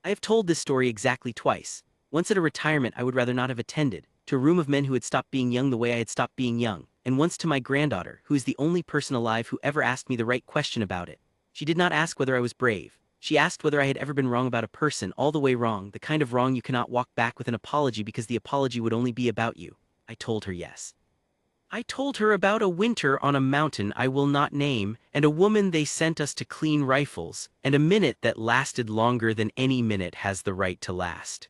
I have told this story exactly twice. Once at a retirement I would rather not have attended, to a room of men who had stopped being young the way I had stopped being young, and once to my granddaughter, who is the only person alive who ever asked me the right question about it. She did not ask whether I was brave. She asked whether I had ever been wrong about a person, all the way wrong, the kind of wrong you cannot walk back with an apology because the apology would only be about you. I told her yes. I told her about a winter on a mountain I will not name, and a woman they sent us to clean rifles, and a minute that lasted longer than any minute has the right to last.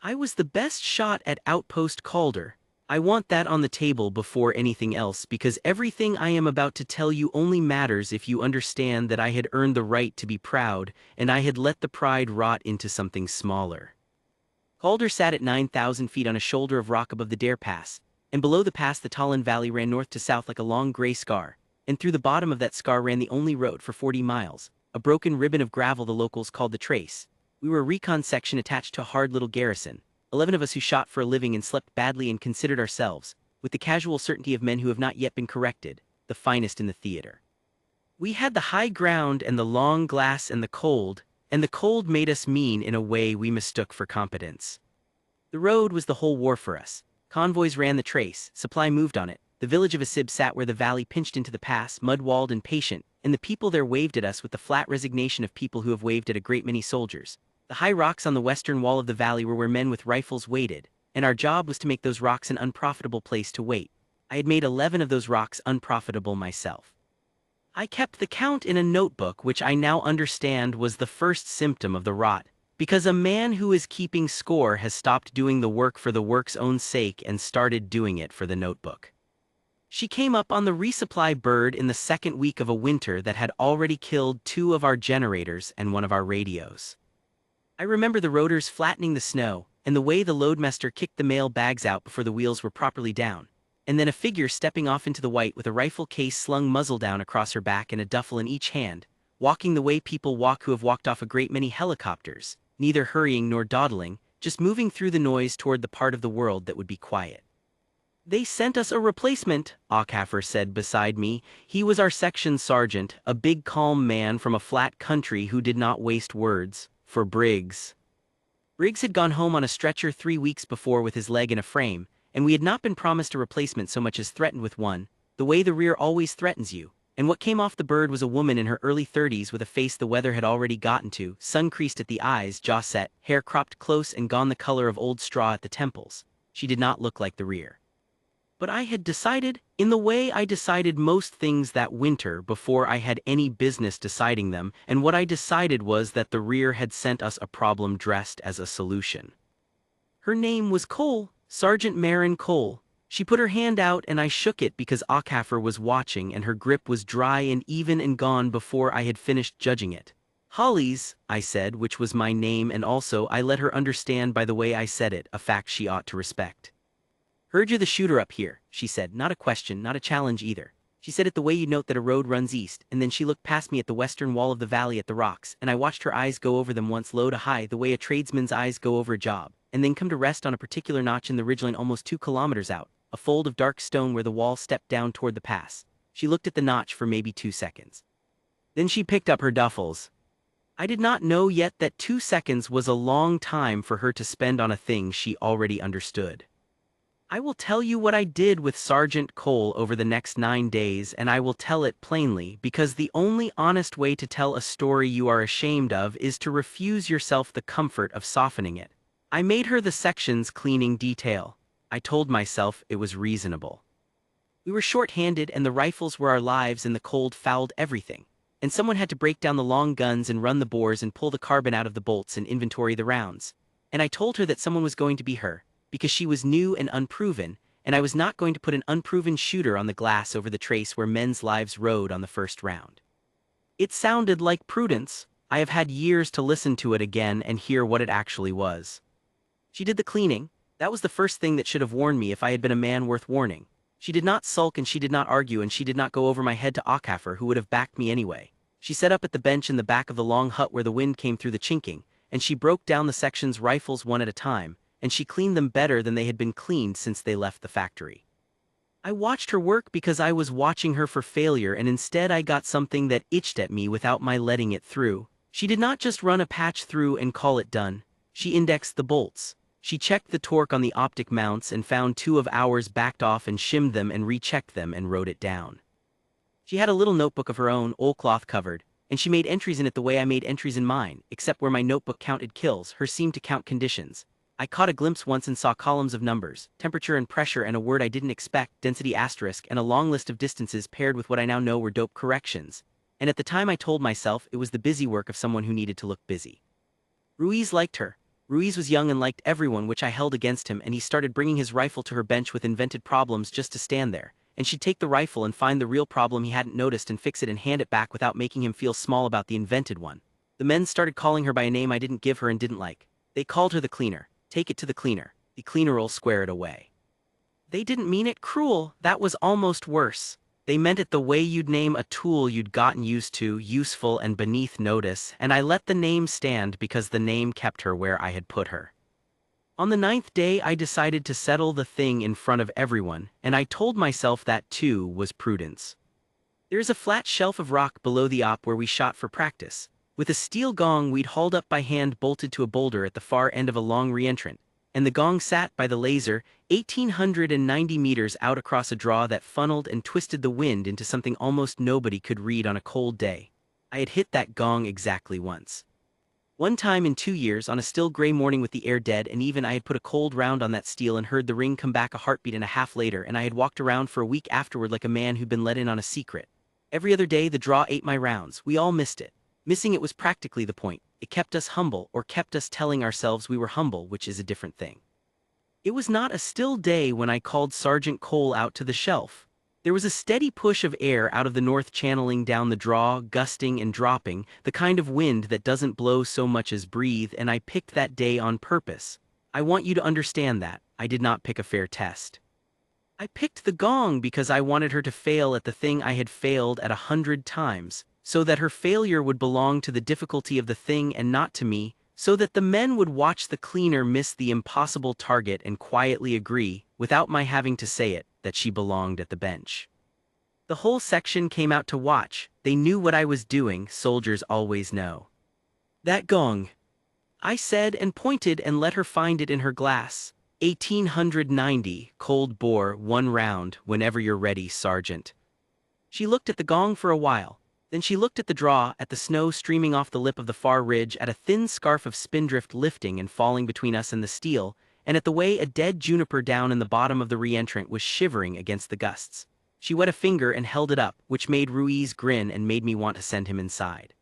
I was the best shot at Outpost Calder. I want that on the table before anything else because everything I am about to tell you only matters if you understand that I had earned the right to be proud, and I had let the pride rot into something smaller. Calder sat at 9,000 feet on a shoulder of rock above the Dare Pass, and below the pass the Talon Valley ran north to south like a long gray scar, and through the bottom of that scar ran the only road for 40 miles, a broken ribbon of gravel the locals called the Trace. We were a recon section attached to a hard little garrison, 11 of us who shot for a living and slept badly and considered ourselves, with the casual certainty of men who have not yet been corrected, the finest in the theater. We had the high ground and the long glass and the cold made us mean in a way we mistook for competence. The road was the whole war for us. Convoys ran the Trace, supply moved on it, the village of Asib sat where the valley pinched into the pass, mud-walled and patient, and the people there waved at us with the flat resignation of people who have waved at a great many soldiers. The high rocks on the western wall of the valley were where men with rifles waited, and our job was to make those rocks an unprofitable place to wait. I had made 11 of those rocks unprofitable myself. I kept the count in a notebook, which I now understand was the first symptom of the rot, because a man who is keeping score has stopped doing the work for the work's own sake and started doing it for the notebook. She came up on the resupply bird in the second week of a winter that had already killed 2 of our generators and 1 of our radios. I remember the rotors flattening the snow, and the way the loadmaster kicked the mail bags out before the wheels were properly down, and then a figure stepping off into the white with a rifle case slung muzzle down across her back and a duffel in each hand, walking the way people walk who have walked off a great many helicopters, neither hurrying nor dawdling, just moving through the noise toward the part of the world that would be quiet. "They sent us a replacement," Ockhafer said beside me. He was our section sergeant, a big calm man from a flat country who did not waste words, for Briggs. Briggs had gone home on a stretcher 3 weeks before with his leg in a frame, and we had not been promised a replacement so much as threatened with one, the way the rear always threatens you. And what came off the bird was a woman in her early 30s with a face the weather had already gotten to, sun-creased at the eyes, jaw set, hair cropped close and gone the color of old straw at the temples. She did not look like the rear. But I had decided, in the way I decided most things that winter before I had any business deciding them, and what I decided was that the rear had sent us a problem dressed as a solution. Her name was Cole, Sergeant Marin Cole. She put her hand out and I shook it because Ockhafer was watching and her grip was dry and even and gone before I had finished judging it. "Hollies," I said, which was my name, and also I let her understand by the way I said it, a fact she ought to respect. "Heard you're the shooter up here," she said, not a question, not a challenge either. She said it the way you note that a road runs east, and then she looked past me at the western wall of the valley at the rocks, and I watched her eyes go over them once low to high the way a tradesman's eyes go over a job, and then come to rest on a particular notch in the ridgeline almost 2 kilometers out, a fold of dark stone where the wall stepped down toward the pass. She looked at the notch for maybe 2 seconds. Then she picked up her duffels. I did not know yet that 2 seconds was a long time for her to spend on a thing she already understood. I will tell you what I did with Sergeant Cole over the next 9 days, and I will tell it plainly, because the only honest way to tell a story you are ashamed of is to refuse yourself the comfort of softening it. I made her the section's cleaning detail. I told myself it was reasonable. We were short-handed and the rifles were our lives and the cold fouled everything, and someone had to break down the long guns and run the bores and pull the carbon out of the bolts and inventory the rounds. And I told her that someone was going to be her, because she was new and unproven, and I was not going to put an unproven shooter on the glass over the trace where men's lives rode on the first round. It sounded like prudence. I have had years to listen to it again and hear what it actually was. She did the cleaning. That was the first thing that should have warned me if I had been a man worth warning. She did not sulk and she did not argue and she did not go over my head to Ockhafer, who would have backed me anyway. She sat up at the bench in the back of the long hut where the wind came through the chinking, and she broke down the section's rifles one at a time, and she cleaned them better than they had been cleaned since they left the factory. I watched her work because I was watching her for failure, and instead I got something that itched at me without my letting it through. She did not just run a patch through and call it done. She indexed the bolts. She checked the torque on the optic mounts and found 2 of ours backed off and shimmed them and rechecked them and wrote it down. She had a little notebook of her own, oilcloth covered, and she made entries in it the way I made entries in mine, except where my notebook counted kills, hers seemed to count conditions. I caught a glimpse once and saw columns of numbers, temperature and pressure and a word I didn't expect, density asterisk, and a long list of distances paired with what I now know were dope corrections. And at the time I told myself it was the busy work of someone who needed to look busy. Ruiz liked her. Ruiz was young and liked everyone, which I held against him, and he started bringing his rifle to her bench with invented problems just to stand there. And she'd take the rifle and find the real problem he hadn't noticed and fix it and hand it back without making him feel small about the invented one. The men started calling her by a name I didn't give her and didn't like. They called her the cleaner. Take it to the cleaner. The cleaner'll square it away. They didn't mean it cruel, that was almost worse. They meant it the way you'd name a tool you'd gotten used to, useful and beneath notice, and I let the name stand because the name kept her where I had put her. On the 9th day I decided to settle the thing in front of everyone, and I told myself that too was prudence. There is a flat shelf of rock below the op where we shot for practice. With a steel gong we'd hauled up by hand bolted to a boulder at the far end of a long reentrant, and the gong sat by the laser, 1,890 meters out across a draw that funneled and twisted the wind into something almost nobody could read on a cold day. I had hit that gong exactly once. One time in 2 years, on a still gray morning with the air dead and even, I had put a cold round on that steel and heard the ring come back a heartbeat and a half later, and I had walked around for a week afterward like a man who'd been let in on a secret. Every other day the draw ate my rounds. We all missed it. Missing it was practically the point. It kept us humble, or kept us telling ourselves we were humble, which is a different thing. It was not a still day when I called Sergeant Cole out to the shelf. There was a steady push of air out of the north channeling down the draw, gusting and dropping, the kind of wind that doesn't blow so much as breathe, and I picked that day on purpose. I want you to understand that. I did not pick a fair test. I picked the gong because I wanted her to fail at the thing I had failed at 100 times, so that her failure would belong to the difficulty of the thing and not to me, so that the men would watch the cleaner miss the impossible target and quietly agree, without my having to say it, that she belonged at the bench. The whole section came out to watch. They knew what I was doing, soldiers always know. That gong, I said and pointed and let her find it in her glass. 1890, cold bore, 1 round, whenever you're ready, Sergeant. She looked at the gong for a while. Then she looked at the draw, at the snow streaming off the lip of the far ridge, at a thin scarf of spindrift lifting and falling between us and the steel, and at the way a dead juniper down in the bottom of the reentrant was shivering against the gusts. She wet a finger and held it up, which made Ruiz grin and made me want to send him inside.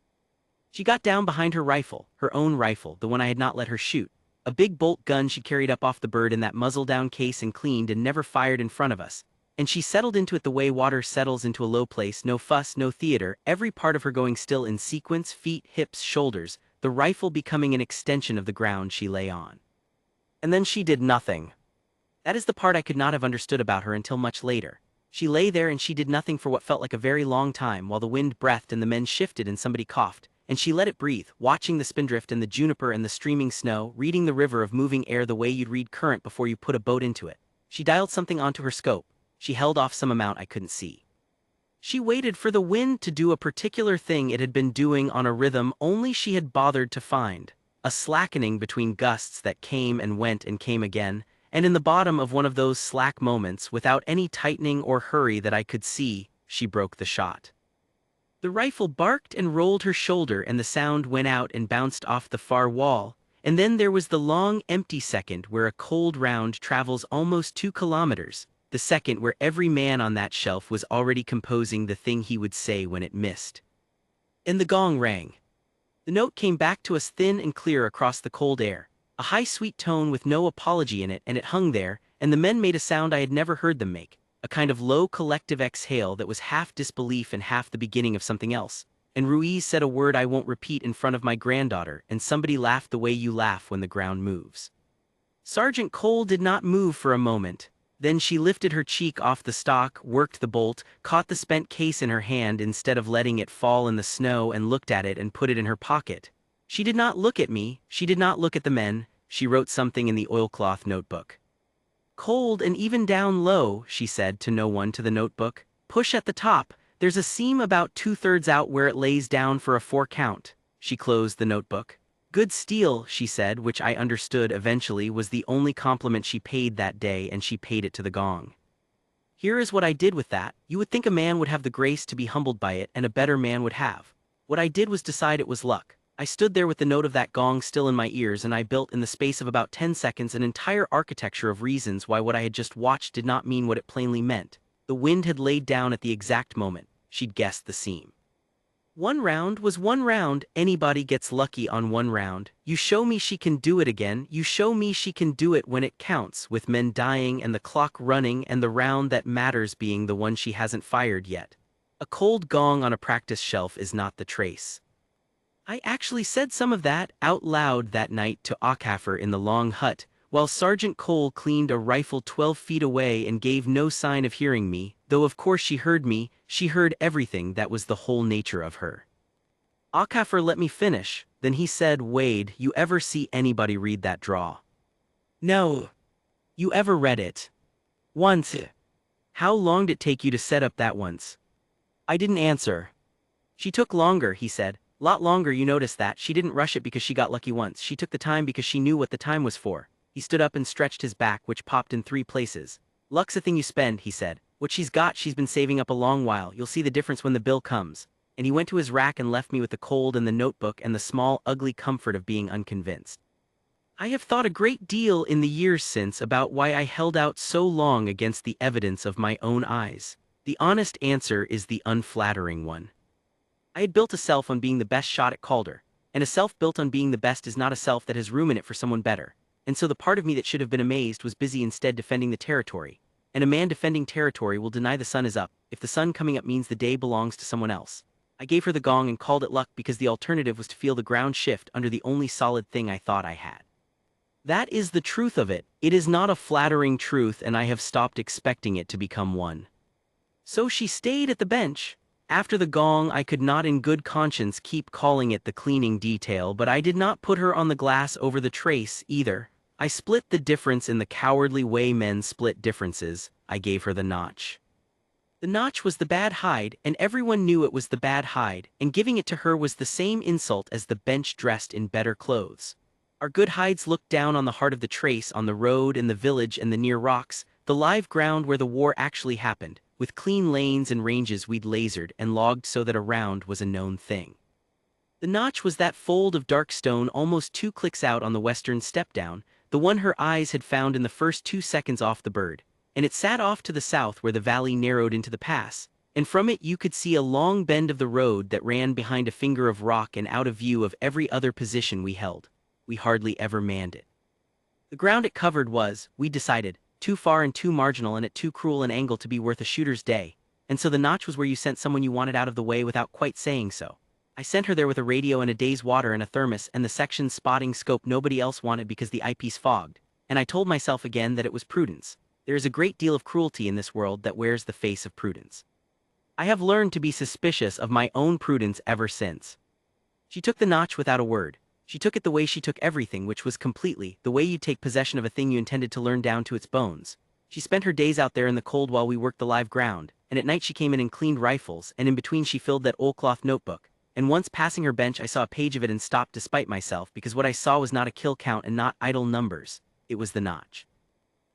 She got down behind her rifle, her own rifle, the one I had not let her shoot, a big bolt gun she carried up off the bird in that muzzle-down case and cleaned and never fired in front of us, and she settled into it the way water settles into a low place, no fuss, no theater, every part of her going still in sequence, feet, hips, shoulders, the rifle becoming an extension of the ground she lay on. And then she did nothing. That is the part I could not have understood about her until much later. She lay there and she did nothing for what felt like a very long time while the wind breathed and the men shifted and somebody coughed, and she let it breathe, watching the spindrift and the juniper and the streaming snow, reading the river of moving air the way you'd read current before you put a boat into it. She dialed something onto her scope. She held off some amount I couldn't see. She waited for the wind to do a particular thing it had been doing on a rhythm only she had bothered to find. A slackening between gusts that came and went and came again, and in the bottom of one of those slack moments, without any tightening or hurry that I could see, she broke the shot. The rifle barked and rolled her shoulder and the sound went out and bounced off the far wall, and then there was the long, empty second where a cold round travels almost 2 kilometers, the second where every man on that shelf was already composing the thing he would say when it missed. And the gong rang. The note came back to us thin and clear across the cold air, a high sweet tone with no apology in it, and it hung there, and the men made a sound I had never heard them make, a kind of low collective exhale that was half disbelief and half the beginning of something else, and Ruiz said a word I won't repeat in front of my granddaughter, and somebody laughed the way you laugh when the ground moves. Sergeant Cole did not move for a moment. Then she lifted her cheek off the stock, worked the bolt, caught the spent case in her hand instead of letting it fall in the snow, and looked at it and put it in her pocket. She did not look at me, she did not look at the men, she wrote something in the oilcloth notebook. Cold and even down low, she said to no one to the notebook. Push at the top, there's a seam about 2/3 out where it lays down for a 4 count. She closed the notebook. Good steel, she said, which I understood eventually was the only compliment she paid that day, and she paid it to the gong. Here is what I did with that. You would think a man would have the grace to be humbled by it, and a better man would have. What I did was decide it was luck. I stood there with the note of that gong still in my ears, and I built in the space of about 10 seconds an entire architecture of reasons why what I had just watched did not mean what it plainly meant. The wind had laid down at the exact moment. She'd guessed the seam. 1 round was 1 round. Anybody gets lucky on 1 round. You show me she can do it again. You show me she can do it when it counts, with men dying and the clock running and the round that matters being the one she hasn't fired yet. A cold gong on a practice shelf is not the trace. I actually said some of that out loud that night to Aucaffer in the long hut, while Sergeant Cole cleaned a rifle 12 feet away and gave no sign of hearing me, though of course she heard me. She heard everything. That was the whole nature of her. Aucaffer let me finish, then he said, Wade, you ever see anybody read that draw? No. You ever read it? Once. How long did it take you to set up that once? I didn't answer. She took longer, he said. Lot longer. You noticed that. She didn't rush it because she got lucky once. She took the time because she knew what the time was for. He stood up and stretched his back, which popped in 3 places. Luck's a thing you spend, he said. What she's got, she's been saving up a long while. You'll see the difference when the bill comes. And he went to his rack and left me with the cold and the notebook and the small, ugly comfort of being unconvinced. I have thought a great deal in the years since about why I held out so long against the evidence of my own eyes. The honest answer is the unflattering one. I had built a self on being the best shot at Calder, and a self built on being the best is not a self that has room in it for someone better, and so the part of me that should have been amazed was busy instead defending the territory, and a man defending territory will deny the sun is up, if the sun coming up means the day belongs to someone else. I gave her the gong and called it luck because the alternative was to feel the ground shift under the only solid thing I thought I had. That is the truth of it. It is not a flattering truth, and I have stopped expecting it to become one. So she stayed at the bench. After the gong, I could not in good conscience keep calling it the cleaning detail, but I did not put her on the glass over the trace either. I split the difference in the cowardly way men split differences. I gave her the notch. The notch was the bad hide, and everyone knew it was the bad hide, and giving it to her was the same insult as the bench dressed in better clothes. Our good hides looked down on the heart of the trace, on the road and the village and the near rocks, the live ground where the war actually happened, with clean lanes and ranges we'd lasered and logged so that a round was a known thing. The notch was that fold of dark stone almost 2 clicks out on the western step-down, the one her eyes had found in the first 2 seconds off the bird, and it sat off to the south where the valley narrowed into the pass, and from it you could see a long bend of the road that ran behind a finger of rock and out of view of every other position we held. We hardly ever manned it. The ground it covered was, we decided, too far and too marginal and at too cruel an angle to be worth a shooter's day, and so the notch was where you sent someone you wanted out of the way without quite saying so. I sent her there with a radio and a day's water and a thermos and the section spotting scope nobody else wanted because the eyepiece fogged, and I told myself again that it was prudence. There is a great deal of cruelty in this world that wears the face of prudence. I have learned to be suspicious of my own prudence ever since. She took the notch without a word. She took it the way she took everything, which was completely the way you take possession of a thing you intended to learn down to its bones. She spent her days out there in the cold while we worked the live ground, and at night she came in and cleaned rifles, and in between she filled that oilcloth notebook, and once passing her bench I saw a page of it and stopped despite myself because what I saw was not a kill count and not idle numbers, it was the notch.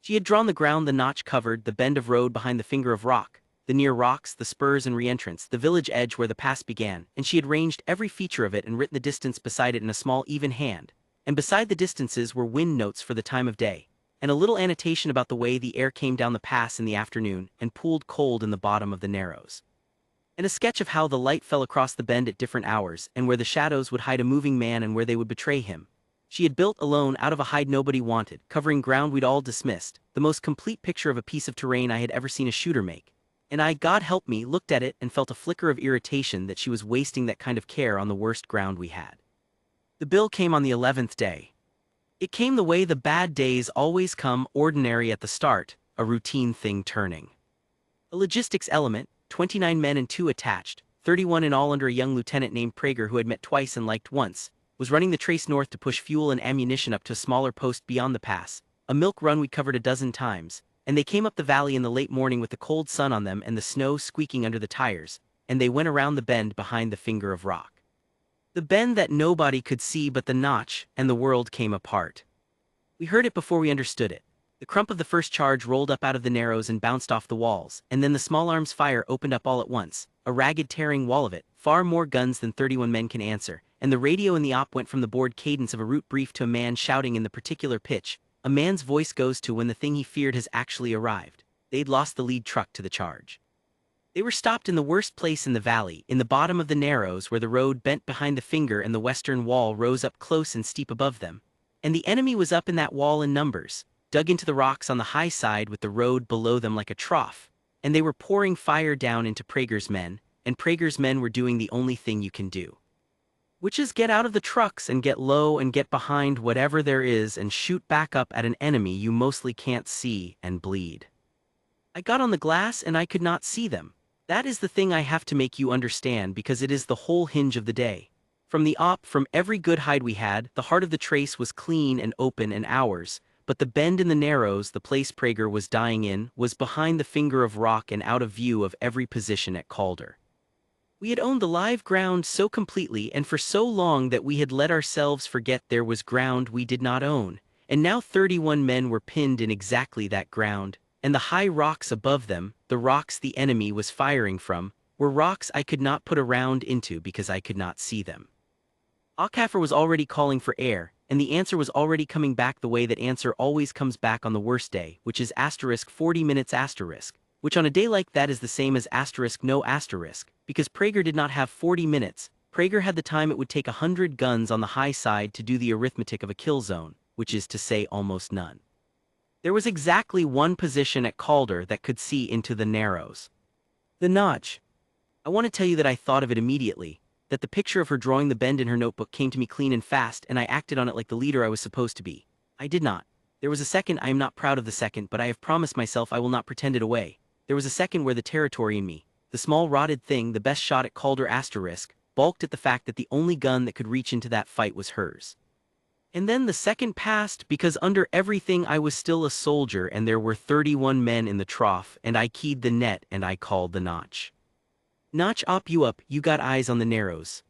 She had drawn the ground the notch covered, the bend of road behind the finger of rock, the near rocks, the spurs and re-entrance, the village edge where the pass began, and she had ranged every feature of it and written the distance beside it in a small even hand, and beside the distances were wind notes for the time of day, and a little annotation about the way the air came down the pass in the afternoon and pooled cold in the bottom of the narrows, and a sketch of how the light fell across the bend at different hours and where the shadows would hide a moving man and where they would betray him. She had built alone out of a hide nobody wanted, covering ground we'd all dismissed, the most complete picture of a piece of terrain I had ever seen a shooter make. And I, God help me, looked at it and felt a flicker of irritation that she was wasting that kind of care on the worst ground we had. The bill came on the 11th day. It came the way the bad days always come, ordinary at the start, a routine thing turning. A logistics element, 29 men and 2 attached, 31 in all under a young lieutenant named Prager who had met twice and liked once, was running the trace north to push fuel and ammunition up to a smaller post beyond the pass, a milk run we'd covered a dozen times, and they came up the valley in the late morning with the cold sun on them and the snow squeaking under the tires, and they went around the bend behind the finger of rock. The bend that nobody could see but the notch, and the world came apart. We heard it before we understood it. The crump of the first charge rolled up out of the narrows and bounced off the walls, and then the small arms fire opened up all at once, a ragged tearing wall of it, far more guns than 31 men can answer, and the radio in the op went from the bored cadence of a route brief to a man shouting in the particular pitch a man's voice goes to when the thing he feared has actually arrived. They'd lost the lead truck to the charge. They were stopped in the worst place in the valley, in the bottom of the narrows where the road bent behind the finger and the western wall rose up close and steep above them. And the enemy was up in that wall in numbers, dug into the rocks on the high side with the road below them like a trough, and they were pouring fire down into Prager's men, and Prager's men were doing the only thing you can do, which is get out of the trucks and get low and get behind whatever there is and shoot back up at an enemy you mostly can't see and bleed. I got on the glass and I could not see them. That is the thing I have to make you understand because it is the whole hinge of the day. From the op, from every good hide we had, the heart of the trace was clean and open and ours, but the bend in the narrows, the place Prager was dying in, was behind the finger of rock and out of view of every position at Calder. We had owned the live ground so completely and for so long that we had let ourselves forget there was ground we did not own, and now 31 men were pinned in exactly that ground, and the high rocks above them, the rocks the enemy was firing from, were rocks I could not put a round into because I could not see them. Aucaffer was already calling for air, and the answer was already coming back the way that answer always comes back on the worst day, which is *40 minutes*, which on a day like that is the same as *no*, because Prager did not have 40 minutes, Prager had the time it would take 100 guns on the high side to do the arithmetic of a kill zone, which is to say almost none. There was exactly one position at Calder that could see into the narrows. The notch. I want to tell you that I thought of it immediately, that the picture of her drawing the bend in her notebook came to me clean and fast, and I acted on it like the leader I was supposed to be. I did not. There was a second. I am not proud of the second, but I have promised myself I will not pretend it away. There was a second where the territory in me, the small rotted thing, the best shot at Calder balked at the fact that the only gun that could reach into that fight was hers. And then the second passed because under everything I was still a soldier and there were 31 men in the trough and I keyed the net and I called the notch. Notch up, you got eyes on the narrows.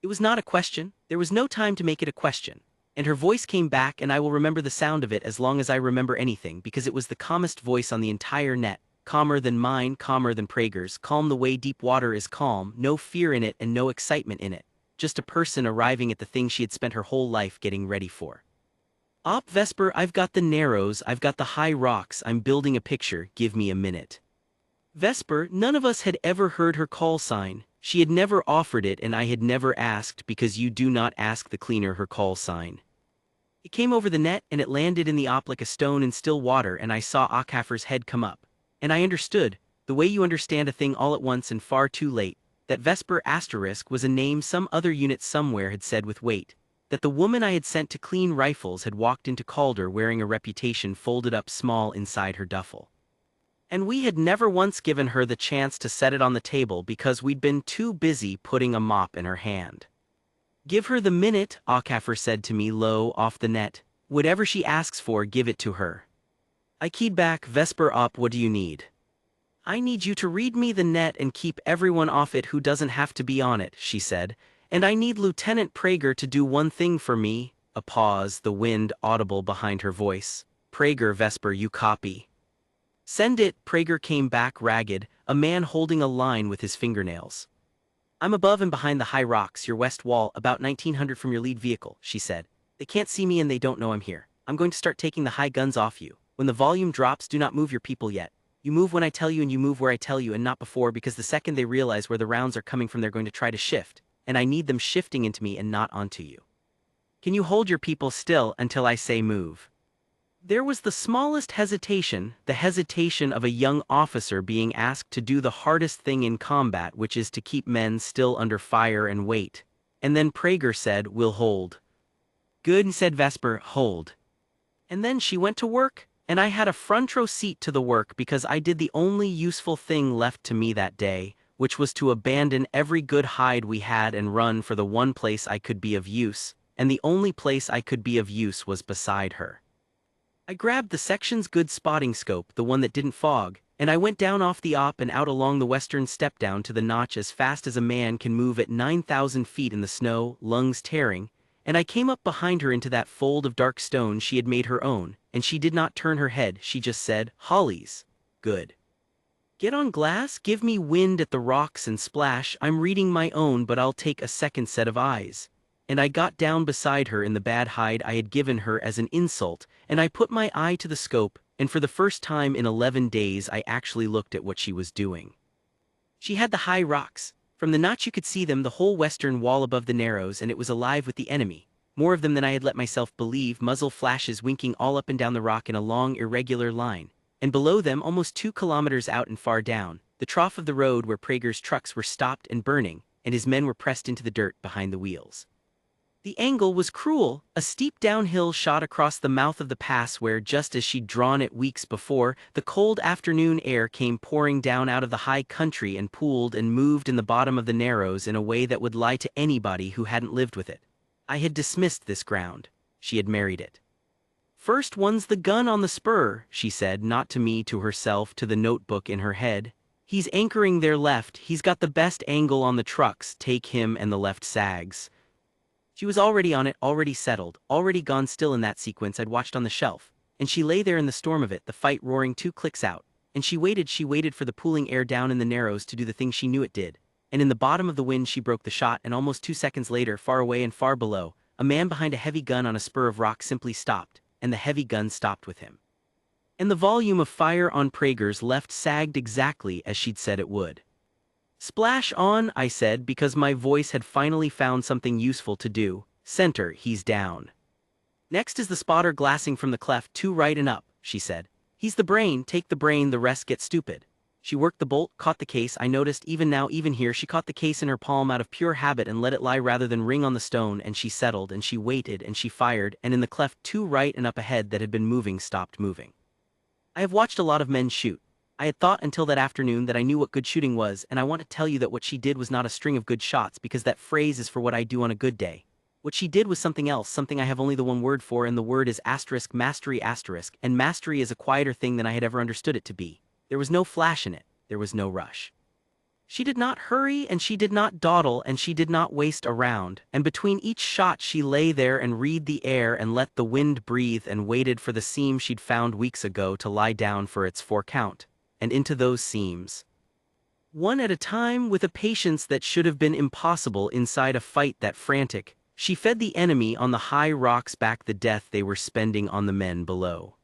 It was not a question, there was no time to make it a question. And her voice came back and I will remember the sound of it as long as I remember anything because it was the calmest voice on the entire net, calmer than mine, calmer than Prager's, calm the way deep water is calm, no fear in it and no excitement in it. Just a person arriving at the thing she had spent her whole life getting ready for. Op Vesper, I've got the narrows, I've got the high rocks, I'm building a picture, give me a minute. Vesper, none of us had ever heard her call sign, she had never offered it and I had never asked because you do not ask the cleaner her call sign. It came over the net and it landed in the op like a stone in still water and I saw Aucaffer's head come up. And I understood, the way you understand a thing all at once and far too late, that Vesper was a name some other unit somewhere had said with weight, that the woman I had sent to clean rifles had walked into Calder wearing a reputation folded up small inside her duffel. And we had never once given her the chance to set it on the table because we'd been too busy putting a mop in her hand. Give her the minute, Aucaffer said to me low off the net, whatever she asks for give it to her. I keyed back, Vesper up, what do you need? I need you to read me the net and keep everyone off it who doesn't have to be on it, she said, and I need Lieutenant Prager to do one thing for me, a pause, the wind audible behind her voice. Prager, Vesper, you copy. Send it, Prager came back ragged, a man holding a line with his fingernails. I'm above and behind the high rocks, your west wall, about 1900 from your lead vehicle, she said. They can't see me and they don't know I'm here. I'm going to start taking the high guns off you. When the volume drops, do not move your people yet. You move when I tell you and you move where I tell you and not before because the second they realize where the rounds are coming from they're going to try to shift, and I need them shifting into me and not onto you. Can you hold your people still until I say move? There was the smallest hesitation, the hesitation of a young officer being asked to do the hardest thing in combat, which is to keep men still under fire and wait. And then Prager said, we'll hold. Good, said Vesper, hold. And then she went to work. And I had a front row seat to the work because I did the only useful thing left to me that day, which was to abandon every good hide we had and run for the one place I could be of use, and the only place I could be of use was beside her. I grabbed the section's good spotting scope, the one that didn't fog, And I went down off the op and out along the western step down to the notch as fast as a man can move at 9,000 feet in the snow, lungs tearing, and I came up behind her into that fold of dark stone she had made her own, and she did not turn her head, she just said, "Hollies. Good. Get on glass, give me wind at the rocks and splash, I'm reading my own but I'll take a second set of eyes." And I got down beside her in the bad hide I had given her as an insult, and I put my eye to the scope, and for the first time in 11 days I actually looked at what she was doing. She had the high rocks. From the notch you could see them, the whole western wall above the narrows, and it was alive with the enemy. More of them than I had let myself believe, muzzle flashes winking all up and down the rock in a long, irregular line. And below them, almost 2 kilometers out and far down, the trough of the road where Prager's trucks were stopped and burning, and his men were pressed into the dirt behind the wheels. The angle was cruel, a steep downhill shot across the mouth of the pass where, just as she'd drawn it weeks before, the cold afternoon air came pouring down out of the high country and pooled and moved in the bottom of the narrows in a way that would lie to anybody who hadn't lived with it. I had dismissed this ground. She had married it. "First one's the gun on the spur," she said, not to me, to herself, to the notebook in her head. "He's anchoring there left, he's got the best angle on the trucks, take him and the left sags." She was already on it, already settled, already gone still in that sequence I'd watched on the shelf, and she lay there in the storm of it, the fight roaring 2 clicks out, and she waited for the pooling air down in the narrows to do the thing she knew it did, and in the bottom of the wind she broke the shot, and almost 2 seconds later, far away and far below, a man behind a heavy gun on a spur of rock simply stopped, and the heavy gun stopped with him. And the volume of fire on Prager's left sagged exactly as she'd said it would. "Splash on," I said, because my voice had finally found something useful to do. "Center, he's down. Next is the spotter glassing from the cleft, 2 right and up," she said. "He's the brain, take the brain, the rest get stupid." She worked the bolt, caught the case. I noticed even now, even here, she caught the case in her palm out of pure habit and let it lie rather than ring on the stone, and she settled, and she waited, and she fired, and in the cleft 2 right and up ahead that had been moving stopped moving. I have watched a lot of men shoot. I had thought until that afternoon that I knew what good shooting was, and I want to tell you that what she did was not a string of good shots, because that phrase is for what I do on a good day. What she did was something else, something I have only the one word for, and the word is mastery, and mastery is a quieter thing than I had ever understood it to be. There was no flash in it, there was no rush. She did not hurry, and she did not dawdle, and she did not waste around, and between each shot she lay there and read the air and let the wind breathe and waited for the seam she'd found weeks ago to lie down for its 4 count. And into those seams, one at a time, with a patience that should have been impossible inside a fight that frantic, she fed the enemy on the high rocks back the death they were spending on the men below.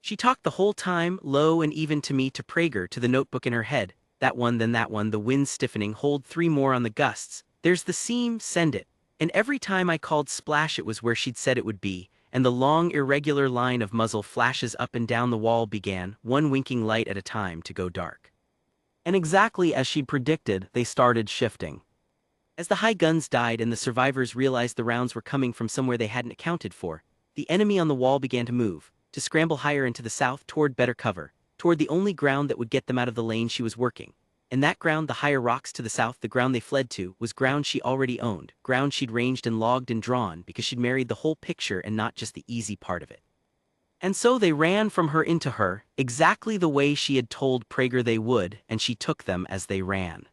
She talked the whole time, low and even to me, to Prager, to the notebook in her head. "That one, then that one, the wind stiffening, hold 3 more on the gusts. There's the seam, send it." And every time I called splash it was where she'd said it would be, and the long irregular line of muzzle flashes up and down the wall began, one winking light at a time, to go dark. And exactly as she'd predicted, they started shifting. As the high guns died and the survivors realized the rounds were coming from somewhere they hadn't accounted for, the enemy on the wall began to move, to scramble higher into the south toward better cover, toward the only ground that would get them out of the lane she was working. And that ground, the higher rocks to the south, the ground they fled to, was ground she already owned, ground she'd ranged and logged and drawn, because she'd married the whole picture and not just the easy part of it. And so they ran from her into her, exactly the way she had told Prager they would, and she took them as they ran.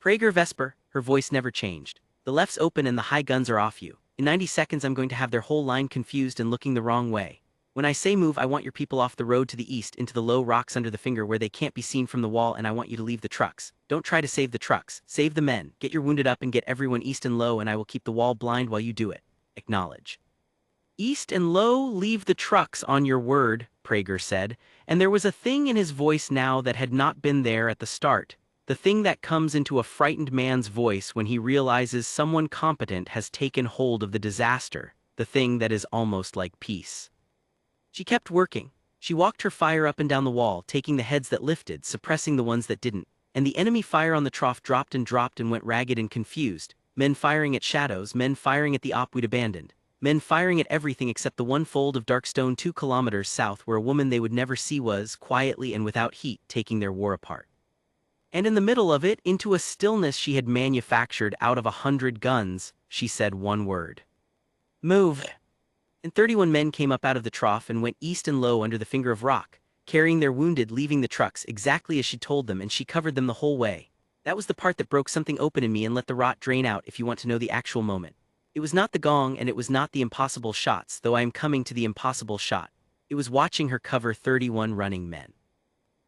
"Prager Vesper," her voice never changed. "The left's open and the high guns are off you. In 90 seconds I'm going to have their whole line confused and looking the wrong way. When I say move, I want your people off the road to the east into the low rocks under the finger where they can't be seen from the wall, and I want you to leave the trucks. Don't try to save the trucks, save the men. Get your wounded up and get everyone east and low, and I will keep the wall blind while you do it. Acknowledge." "East and low, leave the trucks, on your word," Prager said, and there was a thing in his voice now that had not been there at the start, the thing that comes into a frightened man's voice when he realizes someone competent has taken hold of the disaster, the thing that is almost like peace. She kept working. She walked her fire up and down the wall, taking the heads that lifted, suppressing the ones that didn't, and the enemy fire on the trough dropped and went ragged and confused, men firing at shadows, men firing at the op we'd abandoned, men firing at everything except the one fold of dark stone 2 kilometers south where a woman they would never see was, quietly and without heat, taking their war apart. And in the middle of it, into a stillness she had manufactured out of 100 guns, she said one word. "Move." And 31 men came up out of the trough and went east and low under the finger of rock, carrying their wounded, leaving the trucks exactly as she told them, and she covered them the whole way. That was the part that broke something open in me and let the rot drain out, if you want to know the actual moment. It was not the gong and it was not the impossible shots, though I am coming to the impossible shot. It was watching her cover 31 running men.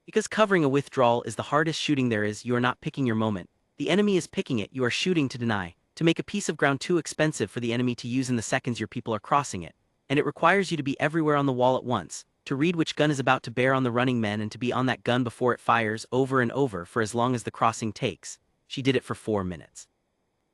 Because covering a withdrawal is the hardest shooting there is, you are not picking your moment. The enemy is picking it, you are shooting to deny, to make a piece of ground too expensive for the enemy to use in the seconds your people are crossing it. And it requires you to be everywhere on the wall at once, to read which gun is about to bear on the running men and to be on that gun before it fires over and over for as long as the crossing takes. She did it for 4 minutes.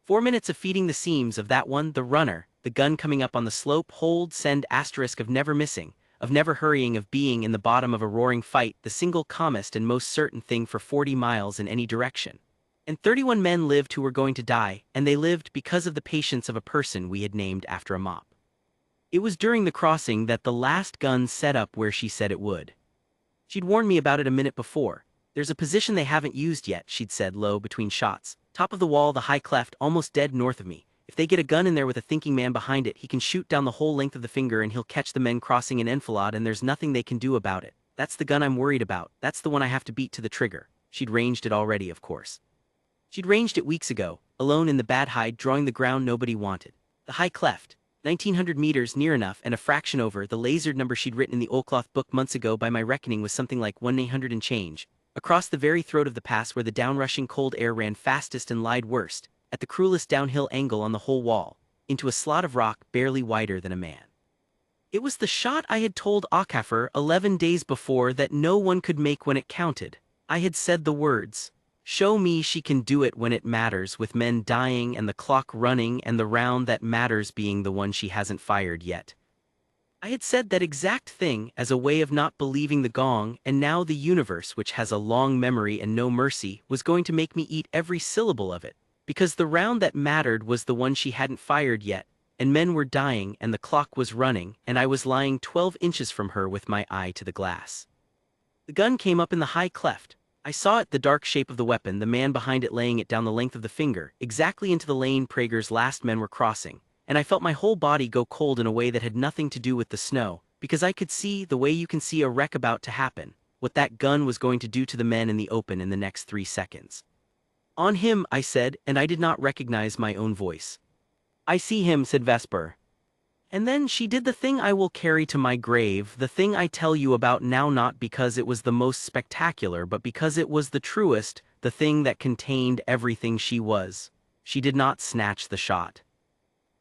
4 minutes of feeding the seams of that one, the runner, the gun coming up on the slope, hold, send, asterisk of never missing, of never hurrying, of being in the bottom of a roaring fight, the single calmest and most certain thing for 40 miles in any direction. And 31 men lived who were going to die, and they lived because of the patience of a person we had named after a mop. It was during the crossing that the last gun set up where she said it would. She'd warned me about it a minute before. There's a position they haven't used yet, she'd said low between shots. Top of the wall, the high cleft, almost dead north of me. If they get a gun in there with a thinking man behind it, he can shoot down the whole length of the finger and he'll catch the men crossing an enfilade and there's nothing they can do about it. That's the gun I'm worried about. That's the one I have to beat to the trigger. She'd ranged it already, of course. She'd ranged it weeks ago, alone in the bad hide, drawing the ground nobody wanted. The high cleft. 1900 meters near enough and a fraction over. The lasered number she'd written in the oilcloth book months ago by my reckoning was something like 1,800 and change. Across the very throat of the pass where the downrushing cold air ran fastest and lied worst, at the cruelest downhill angle on the whole wall, into a slot of rock barely wider than a man. It was the shot I had told Akafir 11 days before that no one could make when it counted. I had said the words, "Show me she can do it when it matters, with men dying and the clock running and the round that matters being the one she hasn't fired yet." I had said that exact thing as a way of not believing the gong, and now the universe, which has a long memory and no mercy, was going to make me eat every syllable of it, because the round that mattered was the one she hadn't fired yet, and men were dying and the clock was running, and I was lying 12 inches from her with my eye to the glass. The gun came up in the high cleft. I saw it, the dark shape of the weapon, the man behind it laying it down the length of the finger, exactly into the lane Prager's last men were crossing, and I felt my whole body go cold in a way that had nothing to do with the snow, because I could see, the way you can see a wreck about to happen, what that gun was going to do to the men in the open in the next 3 seconds. "On him," I said, and I did not recognize my own voice. "I see him," said Vesper. And then she did the thing I will carry to my grave, the thing I tell you about now, not because it was the most spectacular, but because it was the truest, the thing that contained everything she was. She did not snatch the shot.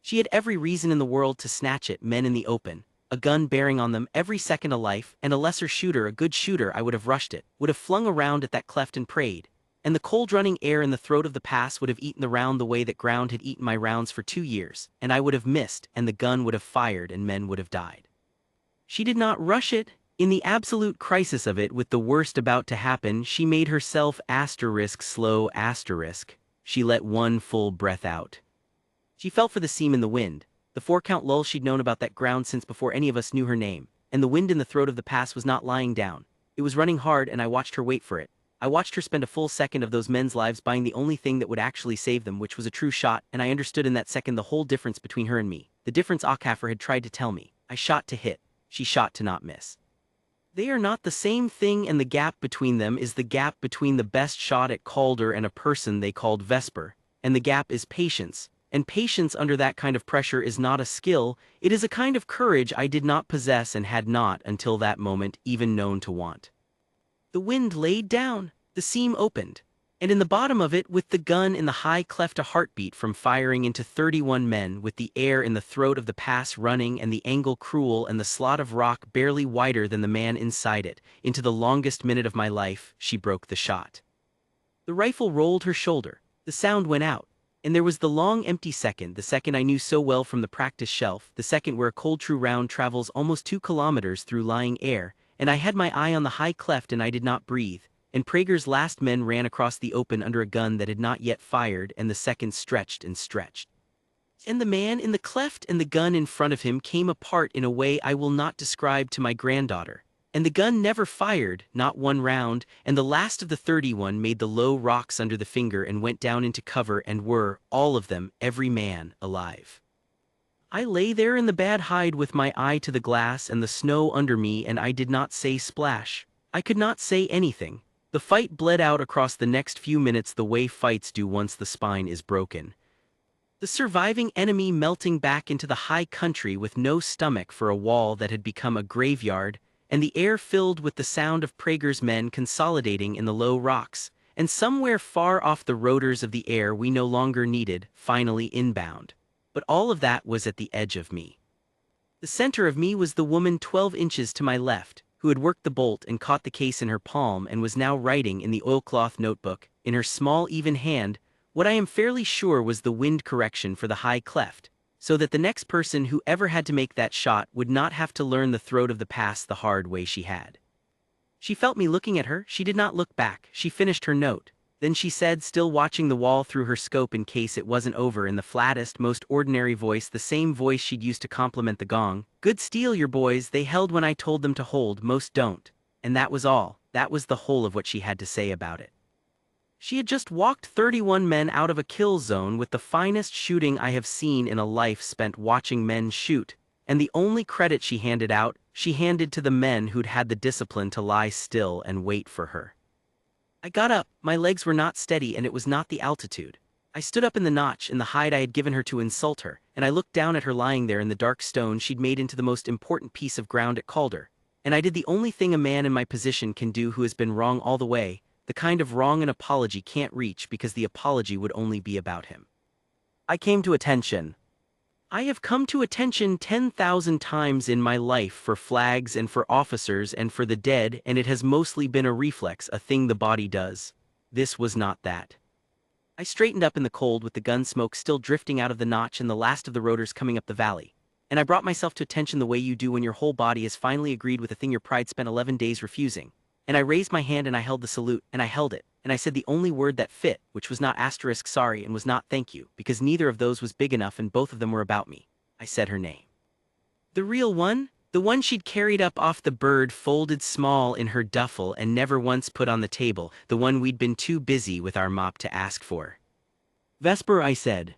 She had every reason in the world to snatch it, men in the open, a gun bearing on them, every second a life, and a lesser shooter, a good shooter, I would have rushed it, would have flung around at that cleft and prayed. And the cold running air in the throat of the pass would have eaten the round the way that ground had eaten my rounds for 2 years, and I would have missed, and the gun would have fired, and men would have died. She did not rush it. In the absolute crisis of it, with the worst about to happen, she made herself slow. She let one full breath out. She felt for the seam in the wind, the 4-count lull she'd known about that ground since before any of us knew her name, and the wind in the throat of the pass was not lying down. It was running hard, and I watched her wait for it. I watched her spend a full second of those men's lives buying the only thing that would actually save them, which was a true shot, and I understood in that second the whole difference between her and me, the difference Akafir had tried to tell me. I shot to hit. She shot to not miss. They are not the same thing, and the gap between them is the gap between the best shot at Calder and a person they called Vesper, and the gap is patience. And patience under that kind of pressure is not a skill, it is a kind of courage I did not possess and had not, until that moment, even known to want. The wind laid down, the seam opened, and in the bottom of it, with the gun in the high cleft, a heartbeat from firing into 31 men, with the air in the throat of the pass running and the angle cruel and the slot of rock barely wider than the man inside it, into the longest minute of my life, she broke the shot. The rifle rolled her shoulder, the sound went out. And there was the long empty second, the second I knew so well from the practice shelf, the second where a cold true round travels almost 2 kilometers through lying air, and I had my eye on the high cleft and I did not breathe, and Prager's last men ran across the open under a gun that had not yet fired, and the seconds stretched and stretched. And the man in the cleft and the gun in front of him came apart in a way I will not describe to my granddaughter. And the gun never fired, not one round, and the last of the 31 made the low rocks under the finger and went down into cover and were, all of them, every man, alive. I lay there in the bad hide with my eye to the glass and the snow under me, and I did not say splash. I could not say anything. The fight bled out across the next few minutes the way fights do once the spine is broken. The surviving enemy melting back into the high country with no stomach for a wall that had become a graveyard, and the air filled with the sound of Prager's men consolidating in the low rocks, and somewhere far off the rotors of the air we no longer needed, finally inbound. But all of that was at the edge of me. The center of me was the woman 12 inches to my left, who had worked the bolt and caught the case in her palm and was now writing in the oilcloth notebook, in her small even hand, what I am fairly sure was the wind correction for the high cleft, so that the next person who ever had to make that shot would not have to learn the throat of the pass the hard way she had. She felt me looking at her, she did not look back, she finished her note. Then she said, still watching the wall through her scope in case it wasn't over, in the flattest, most ordinary voice, the same voice she'd used to compliment the gong, "Good steel, your boys, they held when I told them to hold, most don't." And that was all, that was the whole of what she had to say about it. She had just walked 31 men out of a kill zone with the finest shooting I have seen in a life spent watching men shoot, and the only credit she handed out, she handed to the men who'd had the discipline to lie still and wait for her. I got up, my legs were not steady and it was not the altitude. I stood up in the notch in the hide I had given her to insult her, and I looked down at her lying there in the dark stone she'd made into the most important piece of ground at Calder, and I did the only thing a man in my position can do who has been wrong all the way, the kind of wrong an apology can't reach because the apology would only be about him. I came to attention. I have come to attention 10,000 times in my life for flags and for officers and for the dead, and it has mostly been a reflex, a thing the body does. This was not that. I straightened up in the cold with the gun smoke still drifting out of the notch and the last of the rotors coming up the valley, and I brought myself to attention the way you do when your whole body has finally agreed with a thing your pride spent 11 days refusing. And I raised my hand and I held the salute, and I held it, and I said the only word that fit, which was not asterisk sorry and was not thank you, because neither of those was big enough and both of them were about me. I said her name. The real one? The one she'd carried up off the bird folded small in her duffel and never once put on the table, the one we'd been too busy with our mop to ask for. Vesper, I said.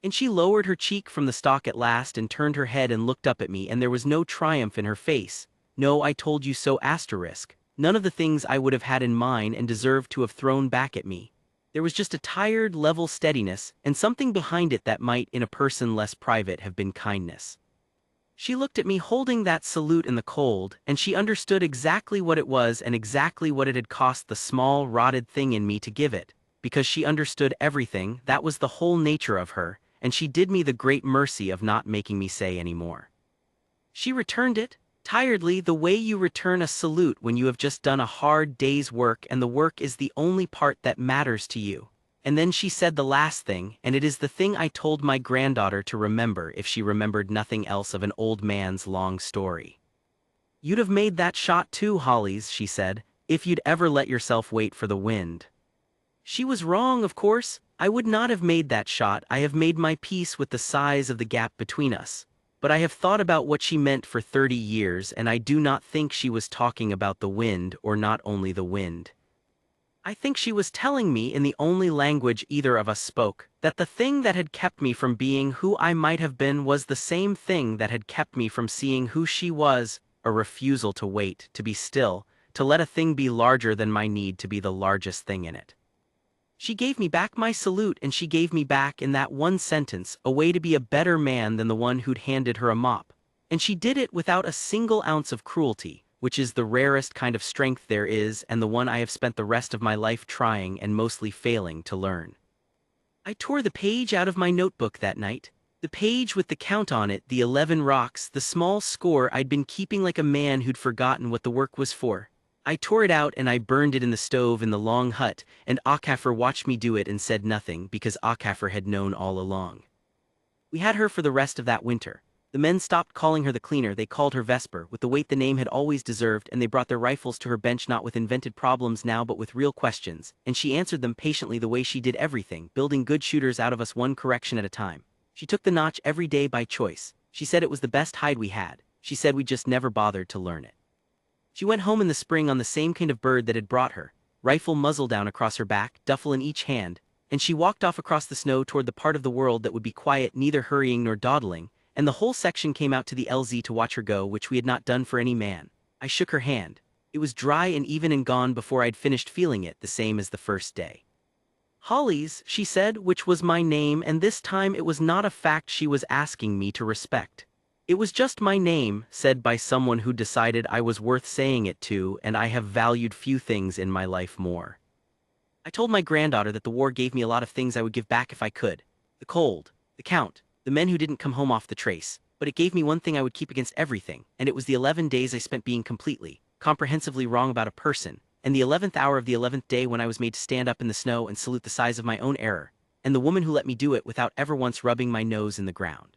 And she lowered her cheek from the stalk at last and turned her head and looked up at me, and there was no triumph in her face. No, I told you so asterisk. None of the things I would have had in mind and deserved to have thrown back at me. There was just a tired, level steadiness, and something behind it that might, in a person less private, have been kindness. She looked at me holding that salute in the cold, and she understood exactly what it was and exactly what it had cost the small, rotted thing in me to give it, because she understood everything, that was the whole nature of her, and she did me the great mercy of not making me say any more. She returned it, tiredly, the way you return a salute when you have just done a hard day's work and the work is the only part that matters to you. And then she said the last thing, and it is the thing I told my granddaughter to remember if she remembered nothing else of an old man's long story. "You'd have made that shot too, Hollies," she said, "if you'd ever let yourself wait for the wind." She was wrong, of course. I would not have made that shot. I have made my peace with the size of the gap between us. But I have thought about what she meant for 30 years, and I do not think she was talking about the wind, or not only the wind. I think she was telling me in the only language either of us spoke, that the thing that had kept me from being who I might have been was the same thing that had kept me from seeing who she was, a refusal to wait, to be still, to let a thing be larger than my need to be the largest thing in it. She gave me back my salute, and she gave me back in that one sentence a way to be a better man than the one who'd handed her a mop. And she did it without a single ounce of cruelty, which is the rarest kind of strength there is and the one I have spent the rest of my life trying and mostly failing to learn. I tore the page out of my notebook that night, the page with the count on it, the 11 rocks, the small score I'd been keeping like a man who'd forgotten what the work was for. I tore it out and I burned it in the stove in the long hut, and Akaffer watched me do it and said nothing because Akaffer had known all along. We had her for the rest of that winter. The men stopped calling her the cleaner, they called her Vesper, with the weight the name had always deserved, and they brought their rifles to her bench not with invented problems now but with real questions, and she answered them patiently the way she did everything, building good shooters out of us one correction at a time. She took the notch every day by choice. She said it was the best hide we had. She said we just never bothered to learn it. She went home in the spring on the same kind of bird that had brought her, rifle muzzle down across her back, duffel in each hand, and she walked off across the snow toward the part of the world that would be quiet, neither hurrying nor dawdling, and the whole section came out to the LZ to watch her go, which we had not done for any man. I shook her hand. It was dry and even and gone before I'd finished feeling it, the same as the first day. Holly's, she said, which was my name, and this time it was not a fact she was asking me to respect. It was just my name, said by someone who decided I was worth saying it to, and I have valued few things in my life more. I told my granddaughter that the war gave me a lot of things I would give back if I could. The cold, the count, the men who didn't come home off the trace, but it gave me one thing I would keep against everything, and it was the 11 days I spent being completely, comprehensively wrong about a person, and the 11th hour of the 11th day when I was made to stand up in the snow and salute the size of my own error, and the woman who let me do it without ever once rubbing my nose in the ground.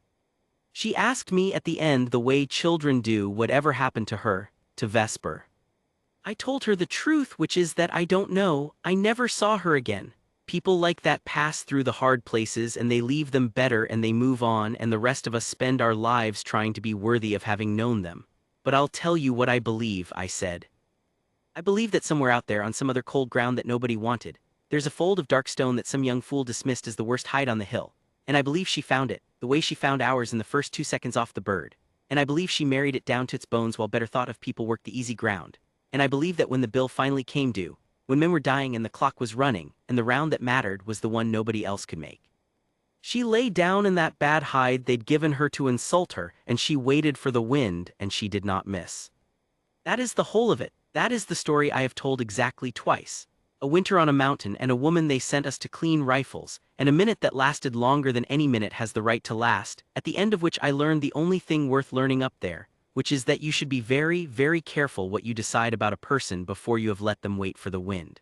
She asked me at the end the way children do whatever happened to her, to Vesper. I told her the truth, which is that I don't know, I never saw her again. People like that pass through the hard places and they leave them better and they move on, and the rest of us spend our lives trying to be worthy of having known them. But I'll tell you what I believe, I said. I believe that somewhere out there on some other cold ground that nobody wanted, there's a fold of dark stone that some young fool dismissed as the worst hide on the hill, and I believe she found it, the way she found ours in the first 2 seconds off the bird, and I believe she married it down to its bones while better thought of people worked the easy ground, and I believe that when the bill finally came due, when men were dying and the clock was running, and the round that mattered was the one nobody else could make. She lay down in that bad hide they'd given her to insult her, and she waited for the wind, and she did not miss. That is the whole of it. That is the story I have told exactly twice. A winter on a mountain and a woman they sent us to clean rifles, and a minute that lasted longer than any minute has the right to last, at the end of which I learned the only thing worth learning up there, which is that you should be very, very careful what you decide about a person before you have let them wait for the wind.